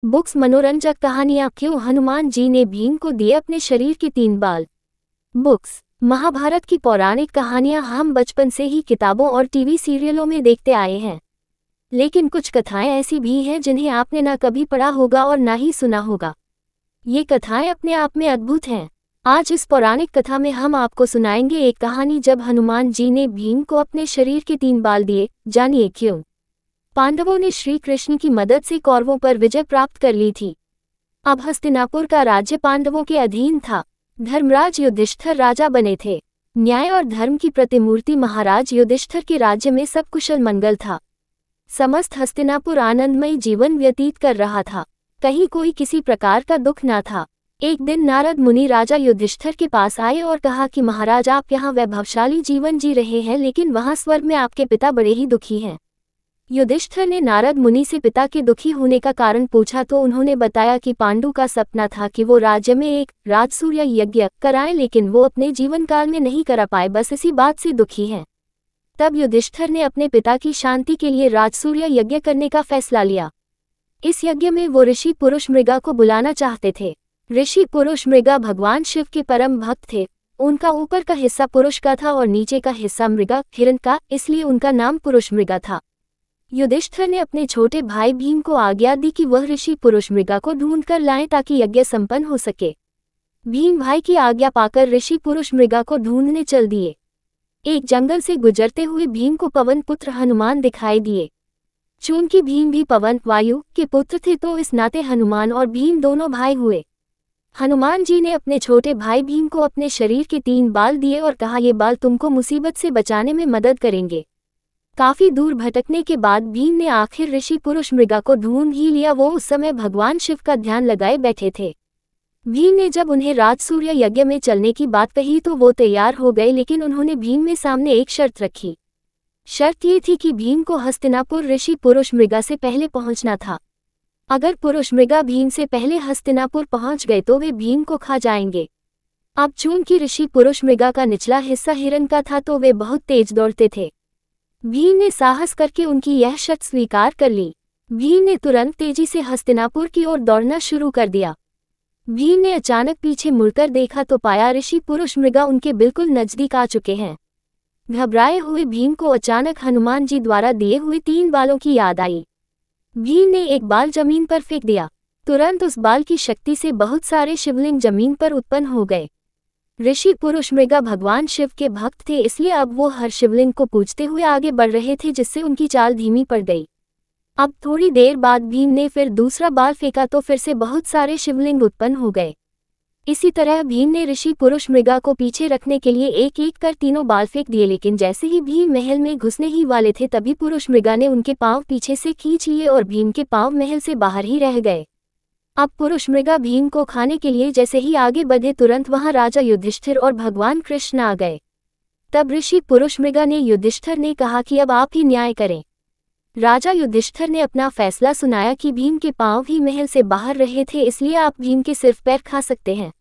Books मनोरंजक कहानियां क्यों हनुमान जी ने भीम को दिए अपने शरीर के 3 बाल। बुक्स महाभारत की पौराणिक कहानियां हम बचपन से ही किताबों और टीवी सीरियलों में देखते आए हैं। लेकिन कुछ कथाएं ऐसी भी हैं जिन्हें आपने ना कभी पढ़ा होगा और ना ही सुना होगा। ये कथाएं अपने आप में अद्भुत हैं। आज इस पौराणिक कथा में हम आपको सुनाएंगे एक कहानी जब हनुमान जी ने भीम को अपने शरीर के 3 बाल दिए। जानिए क्यों। पांडवों ने श्री कृष्ण की मदद से कौरवों पर विजय प्राप्त कर ली थी। अब हस्तिनापुर का राज्य पांडवों के अधीन था। धर्मराज युधिष्ठिर राजा बने थे। न्याय और धर्म की प्रतिमूर्ति महाराज युधिष्ठिर के राज्य में सब कुशल मंगल था। समस्त हस्तिनापुर आनंदमय जीवन व्यतीत कर रहा था। कहीं कोई किसी प्रकार का दुख न था। एक दिन नारद मुनि राजा युधिष्ठिर के पास आए और कहा कि महाराज, आप यहाँ वैभवशाली जीवन जी रहे हैं, लेकिन वहाँ स्वर्ग में आपके पिता बड़े ही दुखी हैं। युधिष्ठिर ने नारद मुनि से पिता के दुखी होने का कारण पूछा तो उन्होंने बताया कि पांडु का सपना था कि वो राज्य में एक राजसूय यज्ञ कराएं, लेकिन वो अपने जीवन काल में नहीं करा पाए, बस इसी बात से दुखी हैं। तब युधिष्ठिर ने अपने पिता की शांति के लिए राजसूय यज्ञ करने का फैसला लिया। इस यज्ञ में वो ऋषि पुरुष मृगा को बुलाना चाहते थे। ऋषि पुरुष मृगा भगवान शिव के परम भक्त थे। उनका ऊपर का हिस्सा पुरुष का था और नीचे का हिस्सा मृगा हिरण का, इसलिए उनका नाम पुरुष मृगा था। युधिष्ठिर ने अपने छोटे भाई भीम को आज्ञा दी कि वह ऋषि पुरुष मृगा को ढूंढ कर लाएं ताकि यज्ञ संपन्न हो सके। भीम भाई की आज्ञा पाकर ऋषि पुरुष मृगा को ढूंढने चल दिए। एक जंगल से गुजरते हुए भीम को पवन पुत्र हनुमान दिखाई दिए। चूंकि भीम भी पवन वायु के पुत्र थे तो इस नाते हनुमान और भीम दोनों भाई हुए। हनुमान जी ने अपने छोटे भाई भीम को अपने शरीर के 3 बाल दिए और कहा, ये बाल तुमको मुसीबत से बचाने में मदद करेंगे। काफी दूर भटकने के बाद भीम ने आखिर ऋषि पुरुष मृगा को ढूंढ ही लिया। वो उस समय भगवान शिव का ध्यान लगाए बैठे थे। भीम ने जब उन्हें राजसूय यज्ञ में चलने की बात कही तो वो तैयार हो गए, लेकिन उन्होंने भीम में सामने एक शर्त रखी। शर्त ये थी कि भीम को हस्तिनापुर ऋषि पुरुष मृगा से पहले पहुंचना था। अगर पुरुष मृगा भीम से पहले हस्तिनापुर पहुंच गए तो वे भीम को खा जाएंगे। अब चूंकि ऋषि पुरुष मृगा का निचला हिस्सा हिरण का था तो वे बहुत तेज दौड़ते थे। भीम ने साहस करके उनकी यह शर्त स्वीकार कर ली। भीम ने तुरंत तेजी से हस्तिनापुर की ओर दौड़ना शुरू कर दिया। भीम ने अचानक पीछे मुड़कर देखा तो पाया ऋषि पुरुष मृगा उनके बिल्कुल नजदीक आ चुके हैं। घबराए हुए भीम को अचानक हनुमान जी द्वारा दिए हुए 3 बालों की याद आई। भीम ने एक बाल जमीन पर फेंक दिया। तुरंत उस बाल की शक्ति से बहुत सारे शिवलिंग जमीन पर उत्पन्न हो गए। ऋषि पुरुष मृगा भगवान शिव के भक्त थे, इसलिए अब वो हर शिवलिंग को पूजते हुए आगे बढ़ रहे थे, जिससे उनकी चाल धीमी पड़ गई। अब थोड़ी देर बाद भीम ने फिर दूसरा बाल फेंका तो फिर से बहुत सारे शिवलिंग उत्पन्न हो गए। इसी तरह भीम ने ऋषि पुरुष मृगा को पीछे रखने के लिए एक एक कर 3 बाल फेंक दिए, लेकिन जैसे ही भीम महल में घुसने ही वाले थे तभी पुरुष मृगा ने उनके पांव पीछे से खींच लिए और भीम के पांव महल से बाहर ही रह गए। अब पुरुष मृगा भीम को खाने के लिए जैसे ही आगे बढ़े तुरंत वहां राजा युधिष्ठिर और भगवान कृष्ण आ गए। तब ऋषि पुरुष मृगा ने युधिष्ठिर ने कहा कि अब आप ही न्याय करें। राजा युधिष्ठिर ने अपना फैसला सुनाया कि भीम के पांव ही महल से बाहर रहे थे, इसलिए आप भीम के सिर्फ पैर खा सकते हैं।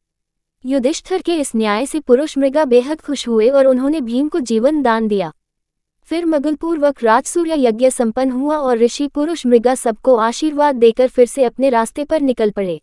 युधिष्ठिर के इस न्याय से पुरुष मृगा बेहद खुश हुए और उन्होंने भीम को जीवन दान दिया। फिर मंगलपूर्वक राजसूय यज्ञ संपन्न हुआ और ऋषि पुरुष मृगा सबको आशीर्वाद देकर फिर से अपने रास्ते पर निकल पड़े।